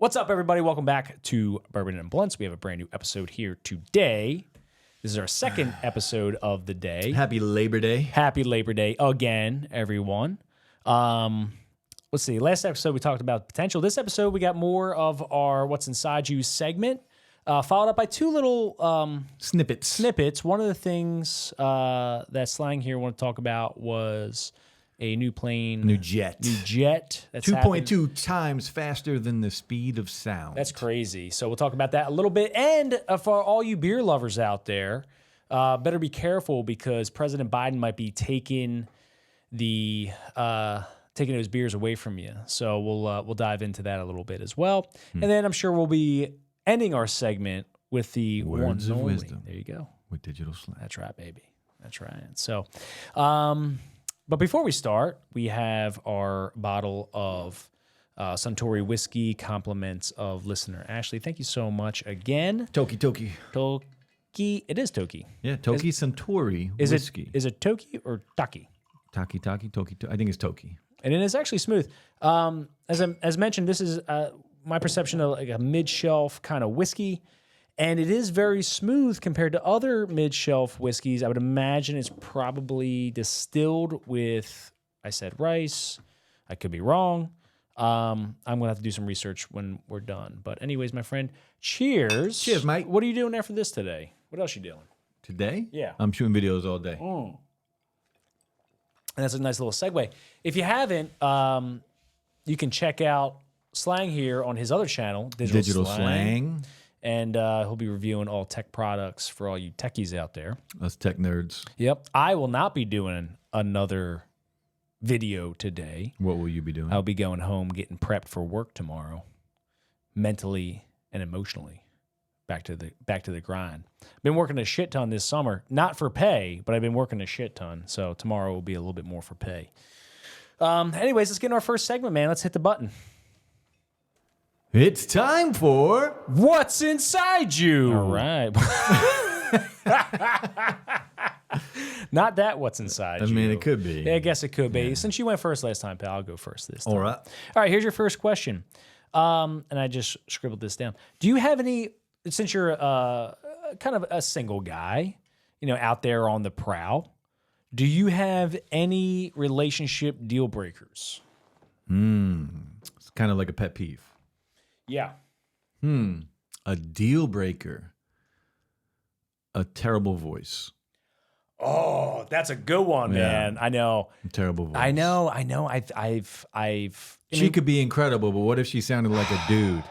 What's up, everybody? Welcome back to Bourbon and Blunts. We have a brand new episode here today. This is our second episode of the day. Happy Labor Day. Happy Labor Day again, everyone. Let's see. Last episode, we talked about potential. This episode, we got more of our What's Inside You segment, followed up by two little snippets. One of the things that Slang here want to talk about was a new plane. New jet. That's 2.2 times faster than the speed of sound. That's crazy. So we'll talk about that a little bit. And for all you beer lovers out there, better be careful because President Biden might be taking those beers away from you. So we'll dive into that a little bit as well. And then I'm sure we'll be ending our segment with the Words of one wisdom. There you go. With Digital Slang. That's right, baby. That's right. So, but before we start, we have our bottle of Suntory whiskey, compliments of listener Ashley. Thank you so much again. Toki. Toki. It is Toki. Yeah, Toki Suntory whiskey. Is it Toki or Taki? Toki. I think it's Toki. And it is actually smooth. As mentioned, this is my perception of like a mid-shelf kind of whiskey. And it is very smooth compared to other mid-shelf whiskeys. I would imagine it's probably distilled with, I said rice. I could be wrong. I'm going to have to do some research when we're done. But anyways, my friend, cheers. Cheers, mate. What are you doing after this today? What else are you doing? Today? Yeah. I'm shooting videos all day. And that's a nice little segue. If you haven't, you can check out Slang here on his other channel, Digital Slang. And he'll be reviewing all tech products for all you techies out there. Us tech nerds. Yep. I will not be doing another video today. What will you be doing? I'll be going home, getting prepped for work tomorrow, mentally and emotionally. Back to the grind. Been working a shit ton this summer, not for pay, but I've been working a shit ton. So tomorrow will be a little bit more for pay. Anyways, let's get in our first segment, man. Let's hit the button. It's time for What's Inside You? All right. Not that What's Inside You. I mean, it could be. Yeah, I guess it could be. Yeah. Since you went first last time, pal, I'll go first this time. All right. All right, here's your first question. And I just scribbled this down. Do you have any, since you're kind of a single guy, out there on the prowl, do you have any relationship deal breakers? It's kind of like a pet peeve. Yeah. A deal breaker. A terrible voice. Oh, that's a good one, man. I know. A terrible voice. I know. I've. She could be incredible, but what if she sounded like a dude?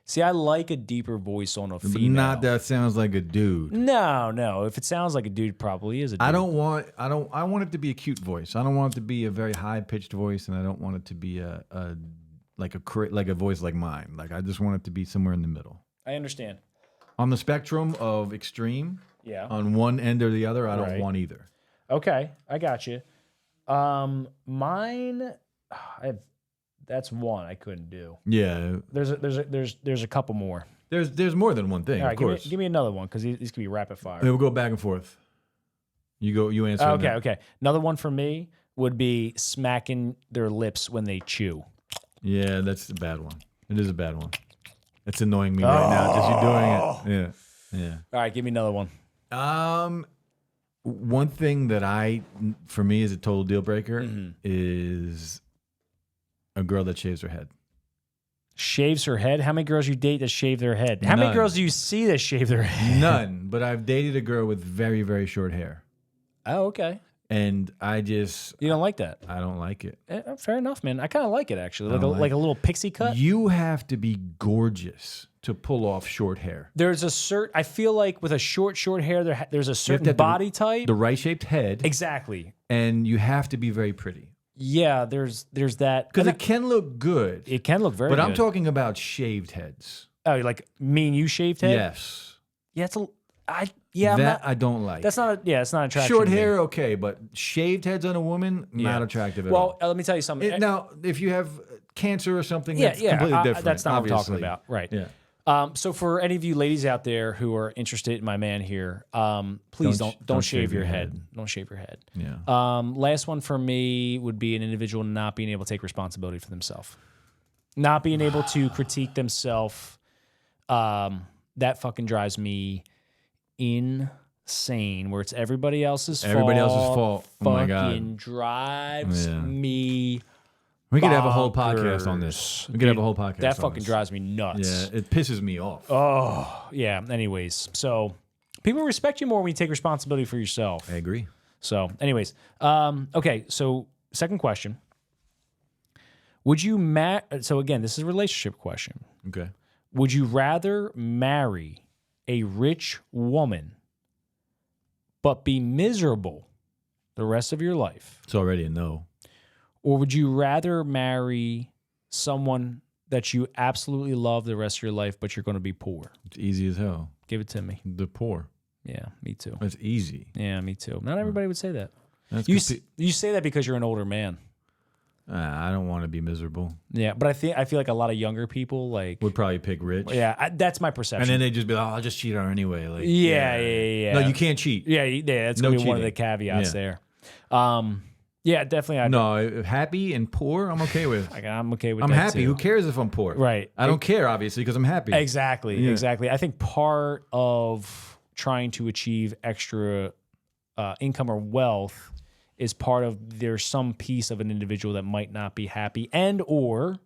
See, I like a deeper voice on a female. Not that sounds like a dude. No. If it sounds like a dude, probably is a dude. I want it to be a cute voice. I don't want it to be a very high pitched voice, and I don't want it to be a voice like mine. Like I just want it to be somewhere in the middle. I understand. On the spectrum of extreme, yeah. On one end or the other, I don't want either. Okay, I got you. Mine, that's one I couldn't do. Yeah. There's a couple more. There's more than one thing. All right, of course. give me another one because these could be rapid fire. We'll go back and forth. You answer. Okay. Another one for me would be smacking their lips when they chew. Yeah, that's a bad one. It is a bad one. It's annoying me right now. Just you doing it. Yeah. All right, give me another one. One thing that for me is a total deal breaker is a girl that shaves her head. Shaves her head? How many girls you date that shave their head? How many girls do you see that shave their head? None, but I've dated a girl with very, very short hair. Oh, okay. And you don't like that? I don't like it. Fair enough, man. I kind of like it actually, like a little pixie cut. You have to be gorgeous to pull off short hair. I feel like with a short hair, there's a certain body type, the right shaped head, exactly, and you have to be very pretty. Yeah, there's that because it can look good. It can look very good. But I'm talking about shaved heads. Oh, like me and you shaved head? Yes. Yeah, I don't like. It's not attractive. Short hair, okay, but shaved heads on a woman, not attractive at all. Well, let me tell you something. Now, if you have cancer or something, that's completely different. That's not obviously. what I'm talking about, right? Yeah. So for any of you ladies out there who are interested in my man here, please don't shave your head. Don't shave your head. Yeah. Last one for me would be an individual not being able to take responsibility for themselves. Not being able to critique themselves, that fucking drives me insane. Where it's everybody else's fault. Everybody else's fault. Oh my God. Fucking drives me. We could have a whole podcast on this. We could have a whole podcast. That fucking drives me nuts. Yeah, it pisses me off. Oh yeah. Anyways, so people respect you more when you take responsibility for yourself. I agree. So, anyways, okay. So, second question: would you So again, this is a relationship question. Okay. Would you rather marry a rich woman, but be miserable the rest of your life? It's already a no. Or would you rather marry someone that you absolutely love the rest of your life, but you're going to be poor? It's easy as hell. Give it to me. The poor. Yeah, me too. It's easy. Yeah, me too. Not everybody would say that. That's You say that because you're an older man. I don't want to be miserable. Yeah, but I feel like a lot of younger people would probably pick rich. Yeah, that's my perception. And then they just be like, "Oh, I'll just cheat on her anyway." Like, yeah. No, you can't cheat. Yeah, that's gonna be one of the caveats there. Yeah, definitely. No, happy and poor, I'm okay with. I'm okay with. I'm that happy. too. Who cares if I'm poor? Right. I don't care, obviously, because I'm happy. Exactly. I think part of trying to achieve extra income or wealth is part of there's some piece of an individual that might not be happy or.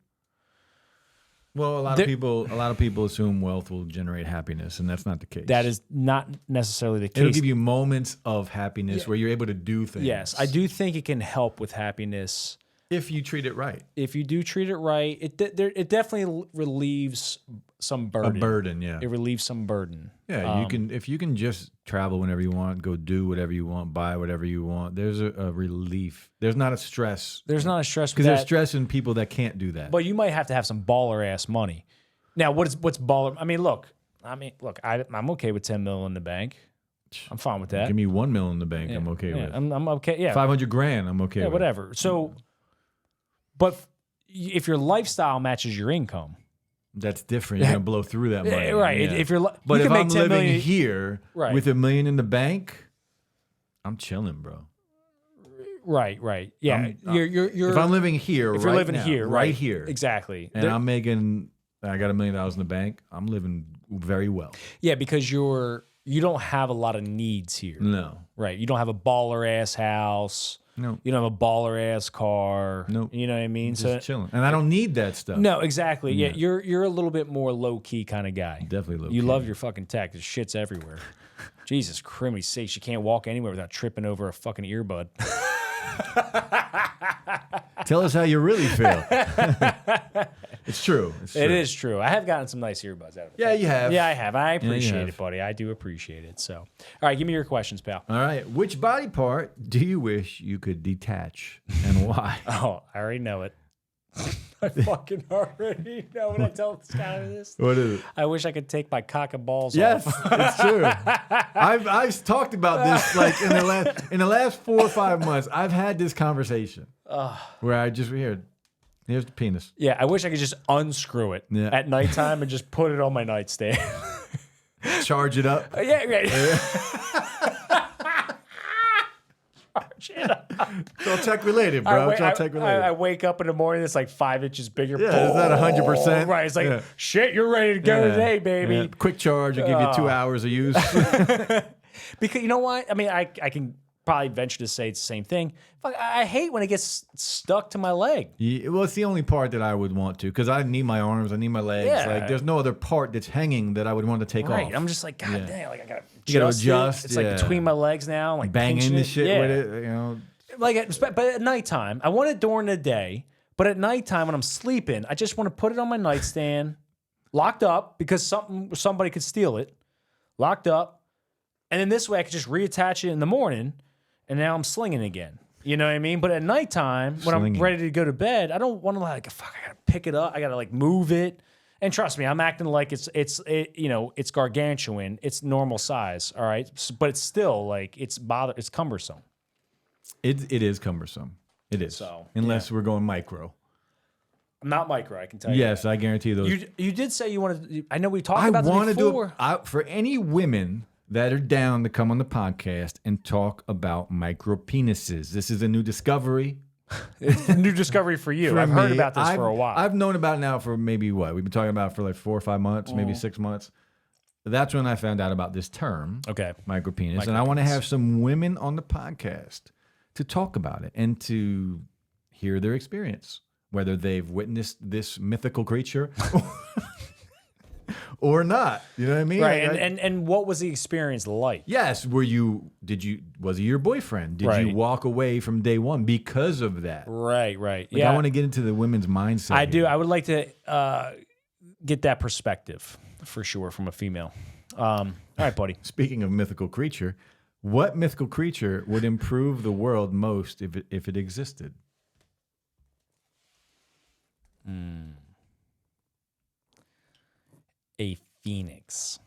Well, a lot of people assume wealth will generate happiness, and that's not the case. That is not necessarily the case. It'll give you moments of happiness where you're able to do things. Yes, I do think it can help with happiness if you treat it right. If you do treat it right, it definitely relieves some burden. A burden, yeah. It relieves some burden. Yeah, if you can just travel whenever you want, go do whatever you want, buy whatever you want. There's a relief. There's not a stress. There's not a stress because there's stress in people that can't do that. But you might have to have some baller ass money. Now, what's baller? I'm okay with $10 million in the bank. I'm fine with that. Give me $1 million in the bank. I'm okay with. I'm okay. Yeah, $500,000. I'm okay. with. Whatever. So, but if your lifestyle matches your income. That's different. You're gonna blow through that money, right? Yeah. If you're, but you if I'm living million, here with $1 million in the bank, I'm chilling, bro. Right. Yeah, you're. If I'm living here, if you're living now, here, right here, exactly, and I'm making, I got $1 million in the bank. I'm living very well. Yeah, because you don't have a lot of needs here. No, right. You don't have a baller ass house. No, you don't have a baller ass car. No, you know what I mean. Just chilling, and I don't need that stuff. No, exactly. Yeah, you're a little bit more low key kind of guy. Definitely low key. You love your fucking tech. There's shit's everywhere. Jesus Christ, sakes, you can't walk anywhere without tripping over a fucking earbud. Tell us how you really feel. It's true. It is true. I have gotten some nice earbuds out of it. Yeah, you have. Yeah, I have. I appreciate it, buddy. I do appreciate it. So, all right, give me your questions, pal. All right. Which body part do you wish you could detach and why? Oh, I already know it. I fucking already know when I tell this guy this. What is it? I wish I could take my cock and balls off. Yes, it's true. I've talked about this like in the last 4 or 5 months. I've had this conversation where I just here's the penis. Yeah, I wish I could just unscrew it at nighttime and just put it on my nightstand. Charge it up. Yeah, right. It's all tech related, bro. It's all tech related. I wake up in the morning, it's like 5 inches bigger. Yeah, is that 100%? Right. It's like, shit, you're ready to go today, baby. Yeah. Quick charge will give you 2 hours of use. Because you know what? I mean, I can probably venture to say it's the same thing. Fuck, I hate when it gets stuck to my leg. Yeah, well, it's the only part that I would want to, because I need my arms, I need my legs. Yeah. Like, there's no other part that's hanging that I would want to take off. I'm just like, God damn, like I gotta adjust. It's like between my legs now, I'm like banging the shit with it, you know. Like, but at nighttime, I want it during the day. But at nighttime, when I'm sleeping, I just want to put it on my nightstand, locked up, because somebody could steal it, locked up, and then this way I could just reattach it in the morning, and now I'm slinging again. You know what I mean? But at nighttime, when I'm ready to go to bed, I don't want to I gotta pick it up, I gotta like move it. And trust me, I'm acting like it's gargantuan, it's normal size, all right, but it's still like it's cumbersome. It is cumbersome. It is. So, unless we're going micro. I'm not micro, I can tell you. Yes, I guarantee those. You did say you wanted. I know we talked about this before. For any women that are down to come on the podcast and talk about micro penises. This is a new discovery. It's a new discovery for you. I've heard about this for a while. I've known about it now for maybe what? We've been talking about it for like 4 or 5 months, maybe 6 months. That's when I found out about this term, okay, micropenis. And I want to have some women on the podcast to talk about it and to hear their experience, whether they've witnessed this mythical creature or not. You know what I mean? Right. Like, And what was the experience like? yes. Was he your boyfriend? Did you walk away from day one because of that? Right. Like, Yeah. I want to get into the women's mindset. I do. I would like to get that perspective for sure from a female. All right, buddy. Speaking of mythical creature, what mythical creature would improve the world most if it existed? A phoenix.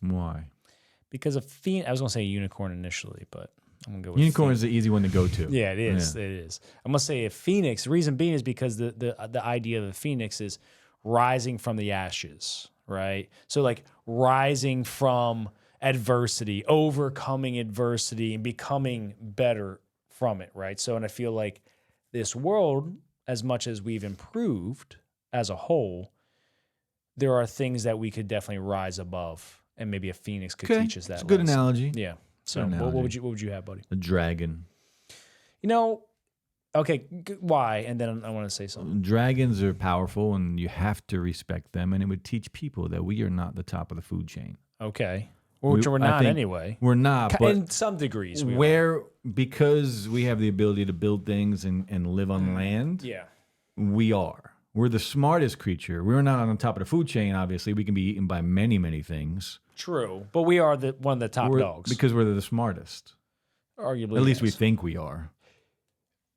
Why? Because a phoenix, I was going to say unicorn initially, but I'm going to go with Unicorn is the easy one to go to. Yeah, it is. It is. I'm going to say a phoenix. The reason being is because the idea of a phoenix is rising from the ashes, right? So like rising from adversity, overcoming adversity, and becoming better from it, right? So, and I feel like this world, as much as we've improved as a whole, there are things that we could definitely rise above, and maybe a phoenix could teach us that. It's a good analogy. Yeah. So, Good what analogy. would you have, buddy? A dragon. You know, okay, why? And then I want to say something. Dragons are powerful, and you have to respect them. And it would teach people that we are not the top of the food chain. Okay. Which we're I not think anyway. We're not, but in some degrees. We are. because we have the ability to build things and live on land, Yeah. we are. We're the smartest creature. We're not on the top of the food chain, obviously. We can be eaten by many, many things. True. But we are one of the top dogs. Because we're the smartest. Arguably. At least we yes. think we are.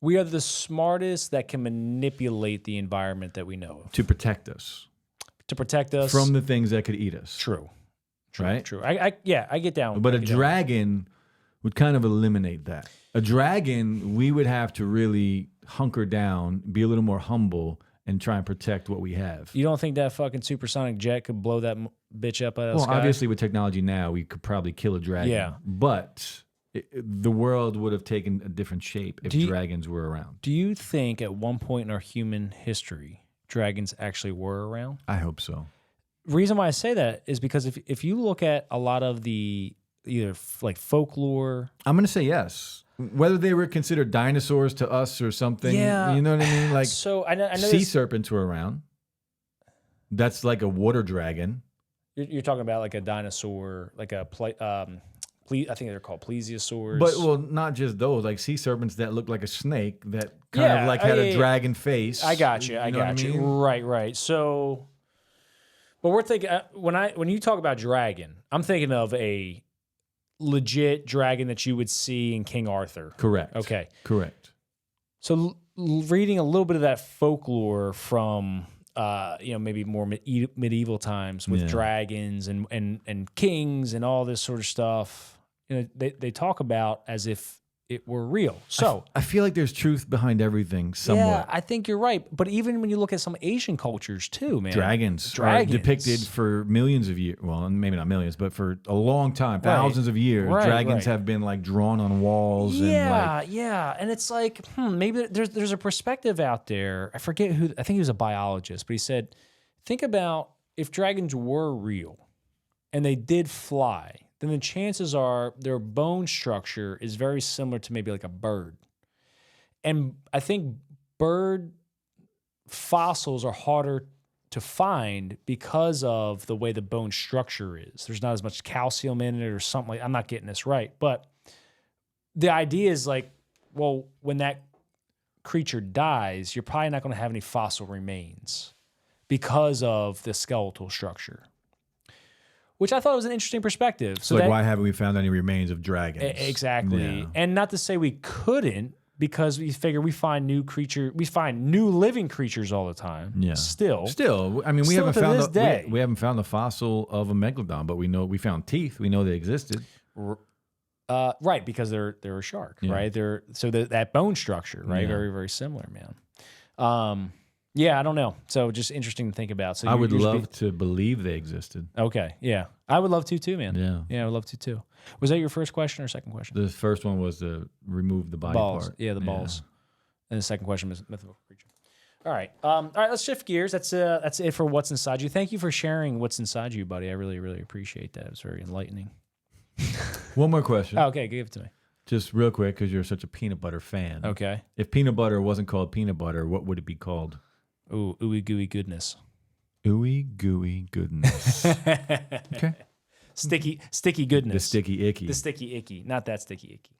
We are the smartest that can manipulate the environment that we know of. To protect us. To protect us. From the things that could eat us. True. Right? True. I get down. But I a get down. dragon would kind of eliminate that. A dragon, we would have to really hunker down, be a little more humble, and try and protect what we have. You don't think that fucking supersonic jet could blow that bitch up out of the Well, sky? obviously, with technology now, we could probably kill a dragon. Yeah. But the world would have taken a different shape if dragons were around. Do you think at one point in our human history, dragons actually were around? I hope so. Reason why I say that is because if you look at a lot of the either like folklore, I'm going to say yes. Whether they were considered dinosaurs to us or something, Yeah. you know what I mean? Like so I know sea serpents were around. That's like a water dragon. you're talking about like a dinosaur, like a I think they're called plesiosaurs. But well, not just those, like sea serpents that look like a snake that kind of like had a dragon face. I got you. I know what got you. mean? Right. So, but we're thinking when you talk about dragon, I'm thinking of a legit dragon that you would see in King Arthur. Correct. Okay. Correct. So reading a little bit of that folklore from maybe more medieval times with dragons and kings and all this sort of stuff, they talk about as if it were real. So I feel like there's truth behind everything somewhat. yeah, I think you're right. But even when you look at some Asian cultures too, man, Dragons are depicted for millions of years. Well, maybe not millions, but for a long time, thousands of years. Right, dragons have been like drawn on walls. Yeah, and yeah, and it's like maybe there's a perspective out there. I forget who. I think he was a biologist, but he said, think about if dragons were real and they did fly, then the chances are their bone structure is very similar to maybe like a bird. And I think bird fossils are harder to find because of the way the bone structure is. There's not as much calcium in it or something like, I'm not getting this right. But the idea is like, well, when that creature dies, you're probably not going to have any fossil remains because of the skeletal structure, which I thought was an interesting perspective. So why haven't we found any remains of dragons? Exactly. Yeah. And not to say we couldn't, because we figure we find new living creatures all the time. Yeah. Still, I mean, we Still haven't to found this day. we haven't found the fossil of a megalodon, but we found teeth. We know they existed. right, because they're a shark, right? That bone structure, right? Yeah. Very, very similar, man. Yeah, I don't know. So just interesting to think about. So I would love to believe they existed. Okay, yeah, I would love to too, man. Yeah. I would love to too. Was that your first question or second question? The first one was to remove the body balls. part. Yeah, the balls. And the second question was mythical creature. All right. Let's shift gears. That's it for what's inside you. Thank you for sharing what's inside you, buddy. I really, really appreciate that. It was very enlightening. One more question. Oh, okay, give it to me. Just real quick, because you're such a peanut butter fan. Okay. If peanut butter wasn't called peanut butter, what would it be called? Ooh, ooey gooey goodness. Ooey gooey goodness. Okay. Sticky goodness. The sticky icky. The sticky icky. Not that sticky icky.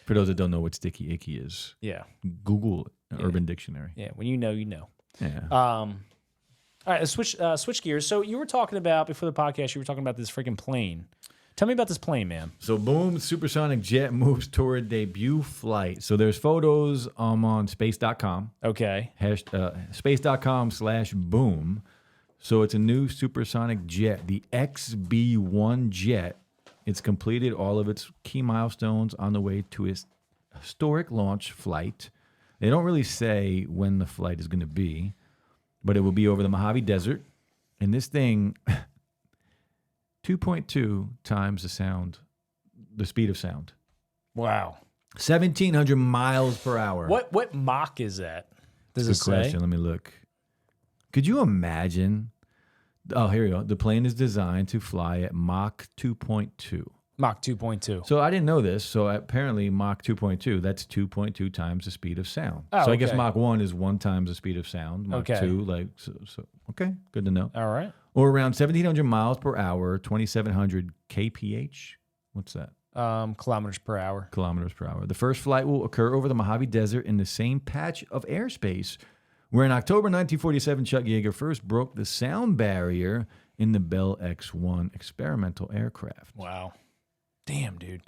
For those that don't know what sticky icky is, Yeah. Google Urban Dictionary. Yeah. When you know, you know. Yeah. All right, let's switch gears. So you were talking about, before the podcast, you were talking about this freaking plane. Tell me about this plane, man. So boom, supersonic jet moves toward debut flight. So there's photos on space.com. Okay. Space.com/boom. So it's a new supersonic jet, the XB-1 jet. It's completed all of its key milestones on the way to its historic launch flight. They don't really say when the flight is going to be, but it will be over the Mojave Desert. And this thing, 2.2 times the speed of sound. Wow. 1,700 miles per hour. What Mach is that? Does it Good question. say? Let me look. Could you imagine? Oh, here we go. The plane is designed to fly at Mach 2.2. Mach 2.2. So I didn't know this. So apparently Mach 2.2, that's 2.2 times the speed of sound. Oh, so I guess okay. Mach 1 is 1 times the speed of sound. Mach Okay. 2, okay, good to know. All right. Or around 1,700 miles per hour, 2,700 kph. What's that? Kilometers per hour. Kilometers per hour. The first flight will occur over the Mojave Desert in the same patch of airspace where in October 1947, Chuck Yeager first broke the sound barrier in the Bell X-1 experimental aircraft. Wow. Damn, dude.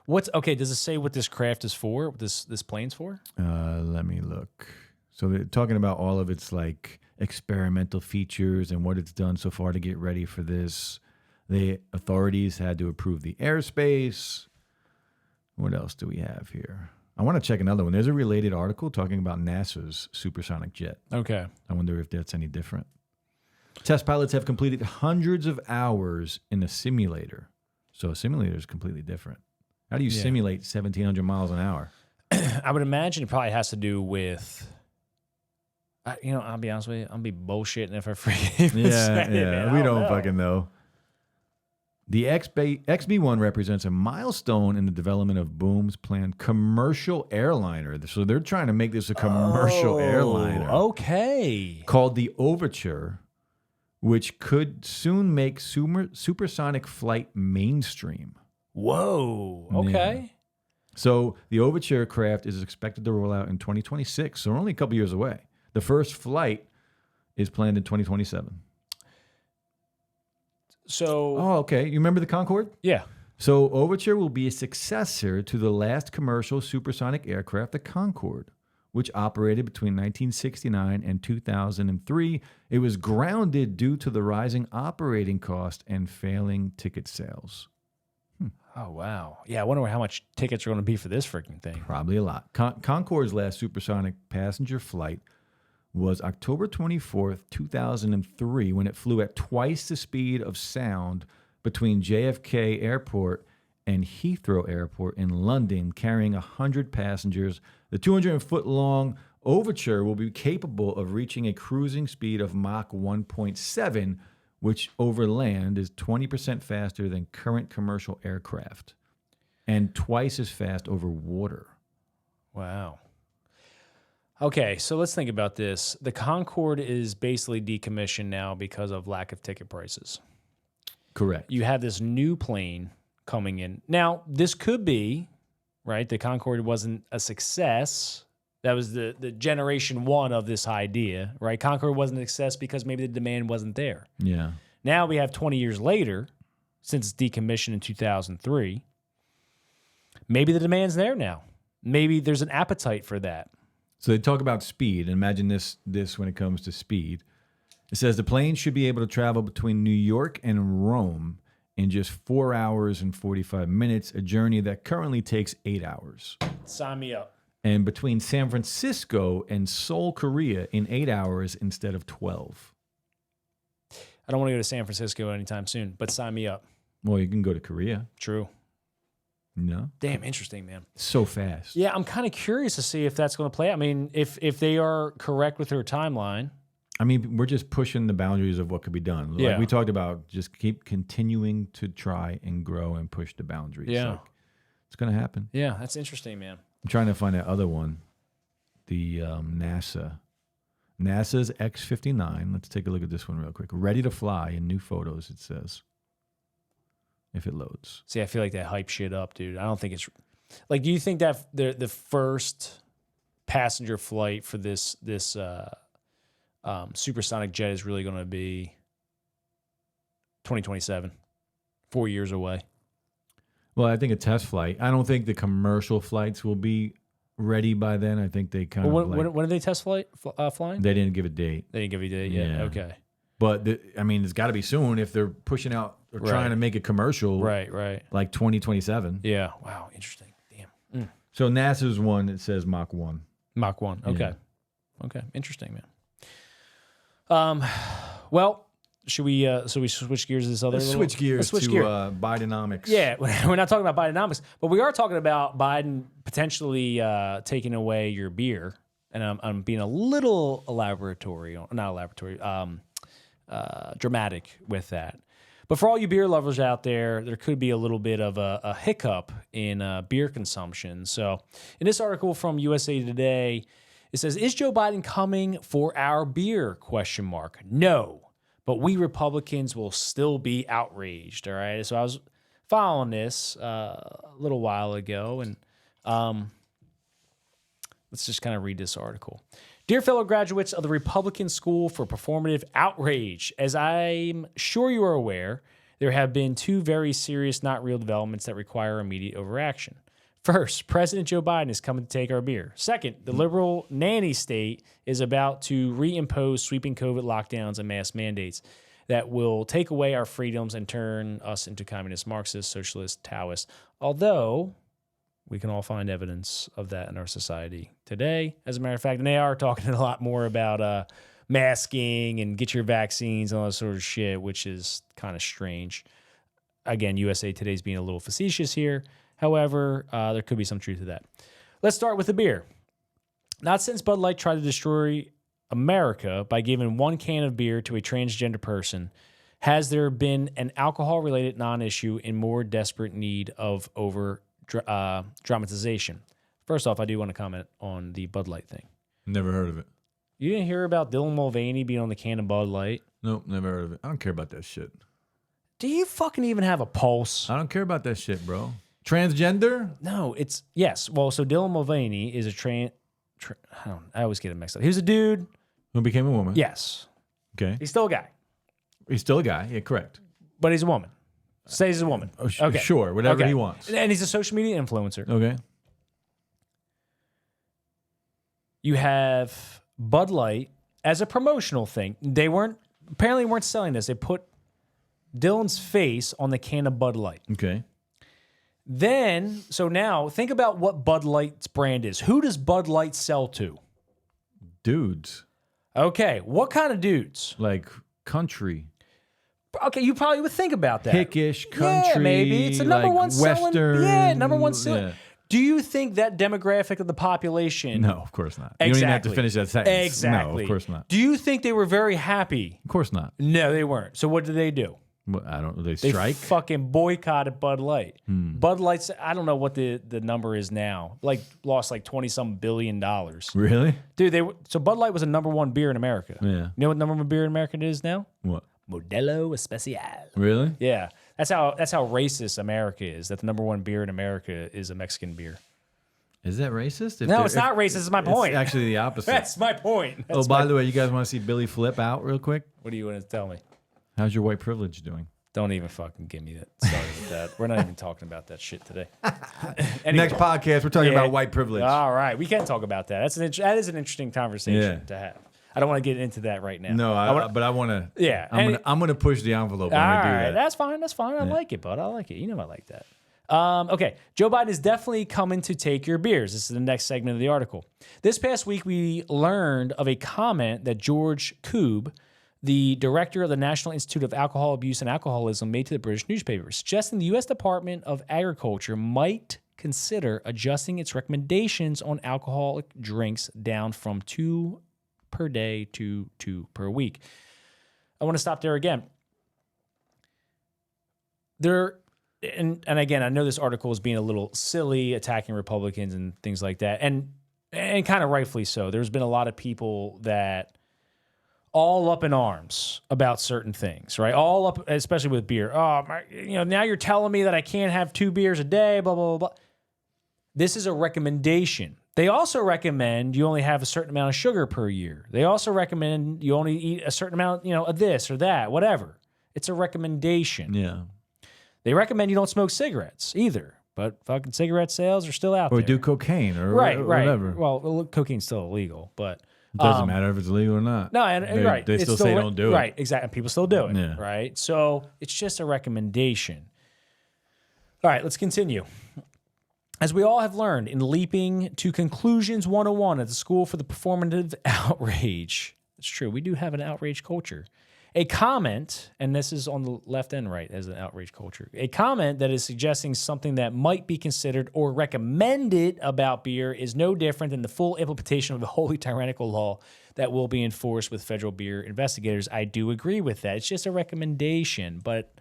Does it say what this craft is for? What this plane's for? Let me look. So they're talking about all of its like experimental features and what it's done so far to get ready for this. The authorities had to approve the airspace. What else do we have here? I want to check another one. There's a related article talking about NASA's supersonic jet. Okay. I wonder if that's any different. Test pilots have completed hundreds of hours in a simulator. So a simulator is completely different. How do you simulate 1,700 miles an hour? I would imagine it probably has to do with, I'll be honest with you, I'll be bullshitting if I forget. We don't fucking know. The XB-1 represents a milestone in the development of Boom's planned commercial airliner. So they're trying to make this a commercial airliner. Okay. Called the Overture, which could soon make supersonic flight mainstream. Whoa. Okay. Yeah. So the Overture craft is expected to roll out in 2026, so we're only a couple years away. The first flight is planned in 2027. So. Oh, okay. You remember the Concorde? Yeah. So Overture will be a successor to the last commercial supersonic aircraft, the Concorde, which operated between 1969 and 2003. It was grounded due to the rising operating cost and failing ticket sales. Oh, wow. Yeah, I wonder how much tickets are going to be for this freaking thing. Probably a lot. Concorde's last supersonic passenger flight was October 24th, 2003, when it flew at twice the speed of sound between JFK Airport and Heathrow Airport in London, carrying 100 passengers. The 200-foot-long Overture will be capable of reaching a cruising speed of Mach 1.7, which over land is 20% faster than current commercial aircraft and twice as fast over water. Wow. Okay, so let's think about this. The Concorde is basically decommissioned now because of lack of ticket prices. Correct. You have this new plane coming in. Now, this could be, right? The Concorde wasn't a success. That was the generation one of this idea, right? Concorde wasn't a success because maybe the demand wasn't there. Yeah. Now we have 20 years later, since it's decommissioned in 2003, maybe the demand's there now. Maybe there's an appetite for that. So they talk about speed. Imagine this when it comes to speed. It says the plane should be able to travel between New York and Rome in just 4 hours and 45 minutes, a journey that currently takes 8 hours. Sign me up. And between San Francisco and Seoul, Korea in 8 hours instead of 12. I don't want to go to San Francisco anytime soon, but sign me up. Well, you can go to Korea. True. No, Damn, interesting, man. so fast. Yeah, I'm kind of curious to see if that's going to play out. I mean, if they are correct with their timeline. I mean, we're just pushing the boundaries of what could be done. Yeah. Like we talked about, just keep continuing to try and grow and push the boundaries. Yeah. Like, it's going to happen. Yeah, that's interesting, man. I'm trying to find that other one, the NASA's X-59. Let's take a look at this one real quick. Ready to fly in new photos, it says. If it loads. See, I feel like that hype shit up, dude. I don't think it's like. Do you think that the first passenger flight for this supersonic jet is really going to be 2027, 4 years away? Well, I think a test flight. I don't think the commercial flights will be ready by then. I think they kind of when did they test flying? They didn't give a date. They didn't give you a date yet. Yeah. Okay. But I mean, it's got to be soon if they're pushing out or trying to make it commercial. Right. Like 2027. Yeah. Wow. Interesting. Damn. So NASA's one, it says Mach 1. Mach 1. Okay. Yeah. Okay. Interesting, man. Well, should we switch gears to this other? Let's switch gears to Bidenomics. Yeah, we're not talking about Bidenomics, but we are talking about Biden potentially taking away your beer. And I'm being a little dramatic with that. But for all you beer lovers out there, there could be a little bit of a hiccup in beer consumption. So in this article from USA Today, it says, "Is Joe Biden coming for our beer? ? No, but we Republicans will still be outraged." All right. So I was following this a little while ago, and let's just kind of read this article. "Dear fellow graduates of the Republican School for Performative Outrage, as I'm sure you are aware, there have been two very serious, not real developments that require immediate overaction. First, President Joe Biden is coming to take our beer. Second, the liberal nanny state is about to reimpose sweeping COVID lockdowns and mask mandates that will take away our freedoms and turn us into communist, Marxist, socialist, Taoist. Although we can all find evidence of that in our society today, as a matter of fact. And they are talking a lot more about masking and get your vaccines and all that sort of shit, which is kind of strange. Again, USA Today's being a little facetious here. However, there could be some truth to that. Let's start with the beer. Not since Bud Light tried to destroy America by giving one can of beer to a transgender person has there been an alcohol-related non-issue in more desperate need of dramatization. First off, I do want to comment on the Bud Light thing. Never heard of it. You didn't hear about Dylan Mulvaney being on the can of Bud Light? Nope, never heard of it. I don't care about that shit. Do you fucking even have a pulse? I don't care about that shit, bro. Transgender? No, it's... Yes. Well, so Dylan Mulvaney is I always get it mixed up. He was a dude. Who became a woman? Yes. Okay. He's still a guy. He's still a guy. Yeah, correct. But he's a woman. Stays as a woman. Okay. Sure, whatever he wants. And he's a social media influencer. Okay. You have Bud Light as a promotional thing. They weren't selling this. They put Dylan's face on the can of Bud Light. Okay. Then, so now think about what Bud Light's brand is. Who does Bud Light sell to? Dudes. Okay, what kind of dudes? Like country. Okay, you probably would think about that. Hickish country. Yeah, maybe. It's a number like one selling. Western. Yeah, number one selling. Yeah. Do you think that demographic of the population? No, of course not. Exactly. You don't even have to finish that sentence. Exactly. No, of course not. Do you think they were very happy? Of course not. No, they weren't. So what did they do? Well, I don't know. They They strike? fucking boycotted Bud Light. Bud Light's, I don't know what the number is now. Like lost like $20-some billion. Really? Dude, so Bud Light was a number one beer in America. Yeah. You know what number one beer in America it is now? What? Modelo Especial. Really? Yeah. That's how racist America is. That the number one beer in America is a Mexican beer. Is that racist? No, it's not racist. It's my point. It's actually the opposite. That's my point. By the way, you guys want to see Billy Flip out real quick? What do you want to tell me? How's your white privilege doing? Don't even fucking give me that. Sorry with that. We're not even talking about that shit today. Anyway. Next podcast, we're talking about white privilege. All right, we can talk about that. That is an interesting conversation to have. I don't want to get into that right now. No, but I want to. Yeah, I'm gonna push the envelope when all we do right, that. that's fine. That's fine. I like it, bud. I like it. You know I like that. Okay, Joe Biden is definitely coming to take your beers. This is the next segment of the article. This past week, we learned of a comment that George Koob, the director of the National Institute of Alcohol Abuse and Alcoholism made to the British newspaper, suggesting the U.S. Department of Agriculture might consider adjusting its recommendations on alcoholic drinks down from 2 per day to 2 per week. I want to stop there again. And again, I know this article is being a little silly, attacking Republicans and things like that, and kind of rightfully so. There's been a lot of people that all up in arms about certain things, right? All up, especially with beer. Oh, now you're telling me that I can't have 2 beers a day, blah, blah, blah, blah. This is a recommendation. They also recommend you only have a certain amount of sugar per year. They also recommend you only eat a certain amount, of this or that, whatever. It's a recommendation. Yeah. They recommend you don't smoke cigarettes either, but fucking cigarette sales are still out there. Or do cocaine or right. whatever. Well, cocaine's still illegal, but it doesn't matter if it's illegal or not. No, right. They still say don't do it. Right, exactly. People still do it, Yeah. right? So it's just a recommendation. All right, let's continue. As we all have learned in Leaping to Conclusions 101 at the School for the Performative Outrage, it's true, we do have an outrage culture. A comment, and this is on the left and right as an outrage culture, a comment that is suggesting something that might be considered or recommended about beer is no different than the full implementation of the wholly tyrannical law that will be enforced with federal beer investigators. I do agree with that. It's just a recommendation, but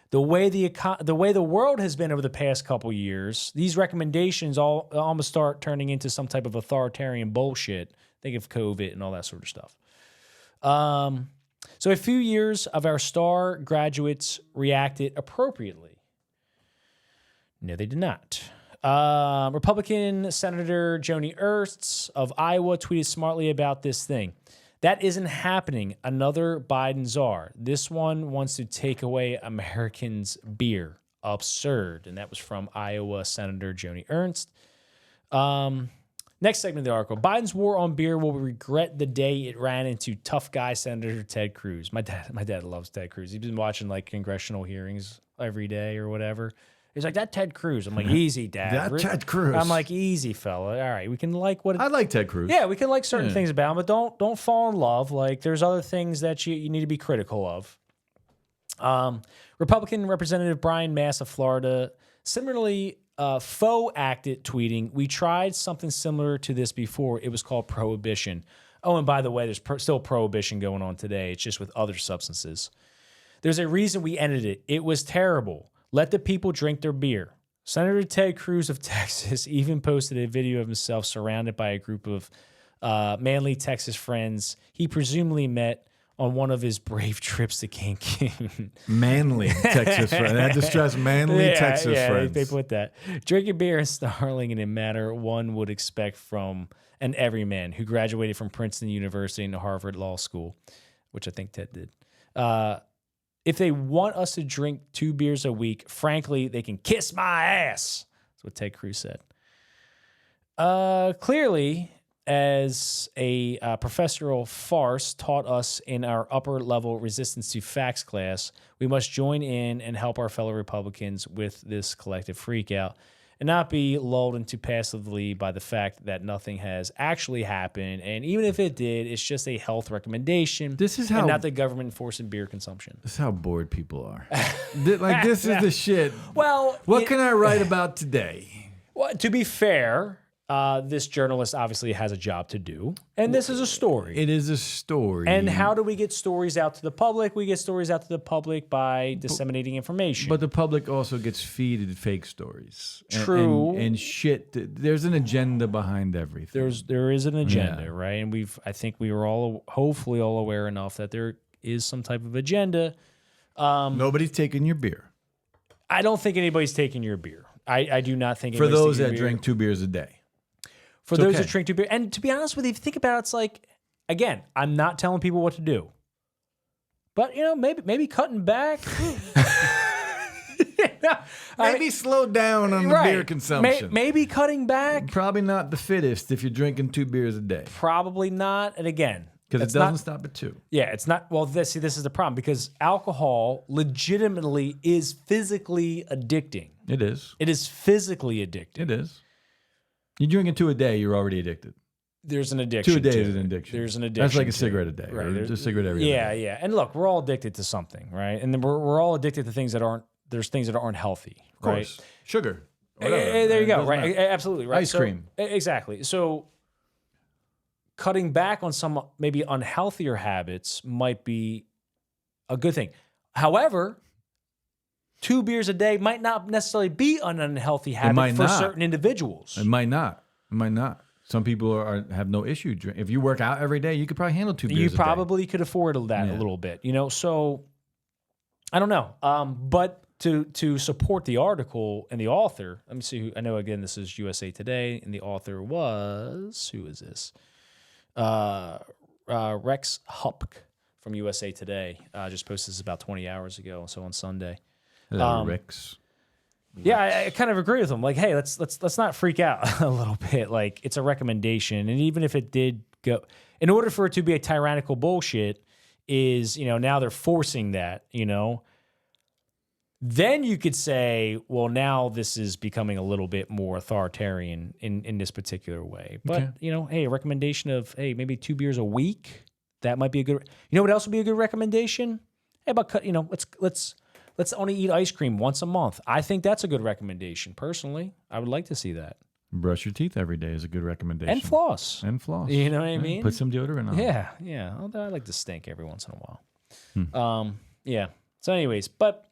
the way the world has been over the past couple years, these recommendations almost start turning into some type of authoritarian bullshit. Think of COVID and all that sort of stuff. So a few years of our star graduates reacted appropriately. No, they did not. Republican Senator Joni Ernst of Iowa tweeted smartly about this thing. That isn't happening. Another Biden czar. This one wants to take away Americans' beer. Absurd. And that was from Iowa Senator Joni Ernst. Next segment of the article. Biden's war on beer will regret the day it ran into tough guy Senator Ted Cruz. My dad loves Ted Cruz. He's been watching like congressional hearings every day or whatever. He's like, that Ted Cruz. I'm like, easy, Dad. That Ted Cruz. I'm like, easy, fella. All right, we can like what... I like Ted Cruz. Yeah, we can like certain things about him, but don't fall in love. Like, there's other things that you need to be critical of. Republican Representative Brian Mass of Florida similarly faux acted tweeting, we tried something similar to this before. It was called prohibition. Oh, and by the way, there's still prohibition going on today. It's just with other substances. There's a reason we ended it. It was terrible. Let the people drink their beer. Senator Ted Cruz of Texas even posted a video of himself surrounded by a group of manly Texas friends he presumably met on one of his brave trips to Cancun. Manly Texas friends. I had to stress manly Texas friends. They put that. Drinking beer and snarling in a manner one would expect from an everyman who graduated from Princeton University and Harvard Law School, which I think Ted did. If they want us to drink 2 beers a week, frankly, they can kiss my ass. That's what Ted Cruz said. Clearly, as a professorial farce taught us in our upper-level resistance to facts class, we must join in and help our fellow Republicans with this collective freakout and not be lulled into passively by the fact that nothing has actually happened. And even if it did, it's just a health recommendation. This is how, and not the government enforcing beer consumption. This is how bored people are. This is the shit. Well, what can I write about today? Well, to be fair, this journalist obviously has a job to do, and this is a story. It is a story. And how do we get stories out to the public? We get stories out to the public by disseminating information. But the public also gets feeded fake stories. True. And shit. There's an agenda behind everything. There is an agenda, right? And I think we were all hopefully all aware enough that there is some type of agenda. Nobody's taking your beer. I don't think anybody's taking your beer. I do not think for those that drink 2 beers a day. For those that drink 2 beers. And to be honest with you, if you think about it, it's like, again, I'm not telling people what to do. But, maybe cutting back. Maybe slow down on the beer consumption. Maybe cutting back. Probably not the fittest if you're drinking 2 beers a day. Probably not. And again, because it doesn't stop at 2. Yeah, it's not. Well, this is the problem, because alcohol legitimately is physically addicting. It is. It is physically addicting. It is. You're drinking 2 a day, you're already addicted. There's an addiction. 2 a day to is an it. addiction. There's an addiction. That's like a to cigarette it. a day, Right? or There's just a cigarette every other day. Yeah. And look, we're all addicted to something, right? And then we're all addicted to things that aren't. There's things that aren't healthy, Of course. right? Sugar. There you go. Doesn't Right? matter. Absolutely. Right. Ice cream. Exactly. So cutting back on some maybe unhealthier habits might be a good thing. However, 2 beers a day might not necessarily be an unhealthy habit might for not. certain individuals. It might not. Some people have no issue. If you work out every day, you could probably handle 2 beers You a day. probably could afford that a little bit, So I don't know. But to support the article and the author, let me see who. I know again this is USA Today, and the author was who is this? Rex Hupk from USA Today. Just posted this about 20 hours ago, so on Sunday. Hello, Rex. Yeah, I kind of agree with him. Like, hey, let's not freak out a little bit. Like, it's a recommendation, and even if it did go, in order for it to be a tyrannical bullshit, is now they're forcing that. Then you could say, well, now this is becoming a little bit more authoritarian in this particular way. But hey, a recommendation of maybe 2 beers a week, that might be a good. You know what else would be a good recommendation? Hey, about let's only eat ice cream once a month. I think that's a good recommendation. Personally, I would like to see that. Brush your teeth every day is a good recommendation. And floss. You know what I mean? Put some deodorant on. Yeah. Although I like to stink every once in a while. Yeah. So anyways, but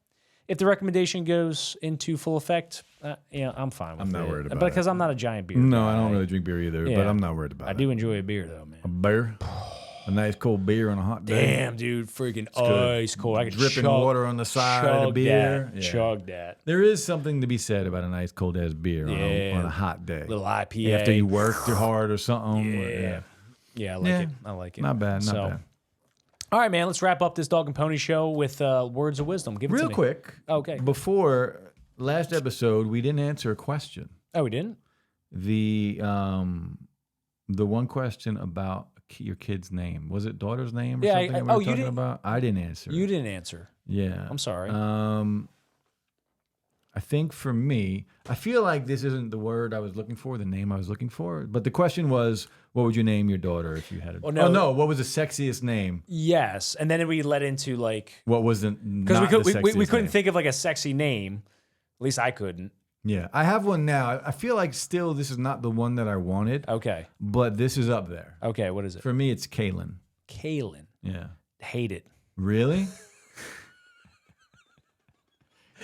if the recommendation goes into full effect, I'm fine with it. I'm not worried about it. Because I'm not a giant beer No, guy. I don't really drink beer either, but I'm not worried about it. I do enjoy a beer, though, man. A beer? A nice cold beer on a hot day. Damn, dude. Freaking ice cold. I could Dripping water on the side of the beer. Chug that. There is something to be said about a nice cold ass beer on a hot day. Little IPA. After you worked hard or something. Yeah, I like it. I like it. Not bad, not bad. All right, man. Let's wrap up this Dog and Pony show with words of wisdom. Give it to me. Real quick. Okay. Before last episode, we didn't answer a question. Oh, we didn't? The one question about your kid's name. Was it daughter's name or something we were talking about? I didn't answer. You didn't answer. Yeah. I'm sorry. I think for me, I feel like this isn't the word I was looking for, the name I was looking for. But the question was, what would you name your daughter if you had a... what was the sexiest name? Yes. And then we led into what was the... Because we couldn't think of a sexy name. At least I couldn't. Yeah. I have one now. I feel like still this is not the one that I wanted. Okay. But this is up there. Okay. What is it? For me, it's Kaylin. Kaylin. Yeah. Hate it. Really?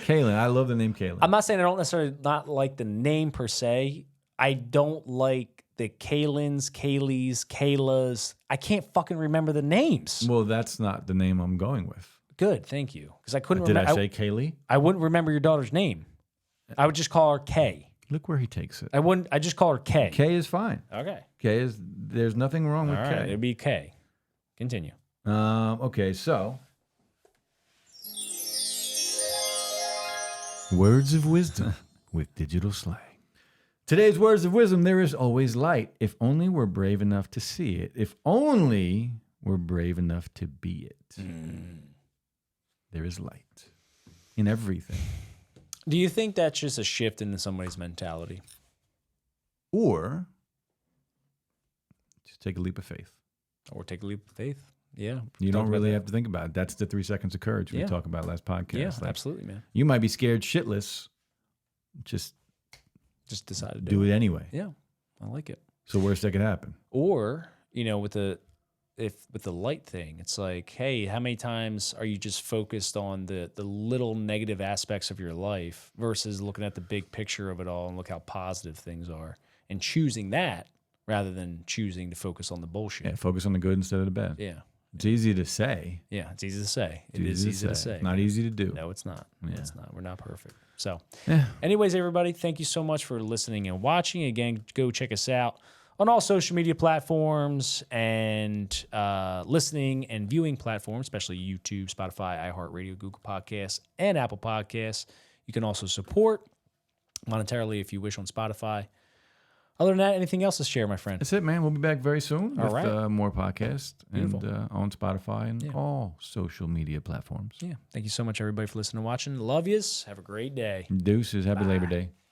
Kaylin. I love the name Kaylin. I'm not saying I don't necessarily not like the name per se. I don't like the Kaylins, Kayleys, Kaylas. I can't fucking remember the names. Well, that's not the name I'm going with. Good, thank you. Because I couldn't Did remember. I say Kaylee? I wouldn't remember your daughter's name. I would just call her K. Look where he takes it. I wouldn't. I just call her K. K is fine. Okay. There's nothing wrong with All K. right, it'd be K. Continue. Okay, so words of wisdom with digital slang. Today's words of wisdom: there is always light, if only we're brave enough to see it. If only we're brave enough to be it. There is light in everything. Do you think that's just a shift in somebody's mentality? Or just take a leap of faith. Or take a leap of faith? Yeah. You don't really have to think about it. That's the 3 seconds of courage we Yeah. talked about last podcast. Yeah, absolutely, man. You might be scared shitless. Just decide to do it anyway. Yeah, I like it. So worst that could happen. Or, with the light thing, it's like, hey, how many times are you just focused on the little negative aspects of your life versus looking at the big picture of it all and look how positive things are and choosing that rather than choosing to focus on the bullshit. Yeah, focus on the good instead of the bad. Yeah. It's easy to say. Yeah, it's easy to say. It is easy to say. Not easy to do. No, it's not. Yeah. It's not. We're not perfect. So, Yeah. anyways, everybody, thank you so much for listening and watching. Again, go check us out on all social media platforms and listening and viewing platforms, especially YouTube, Spotify, iHeartRadio, Google Podcasts, and Apple Podcasts. You can also support monetarily if you wish on Spotify. Other than that, anything else to share, my friend? That's it, man. We'll be back very soon All with right. More podcasts and Beautiful. on Spotify and all social media platforms. Yeah. Thank you so much, everybody, for listening and watching. Love yous. Have a great day. Deuces. Happy Labor Day.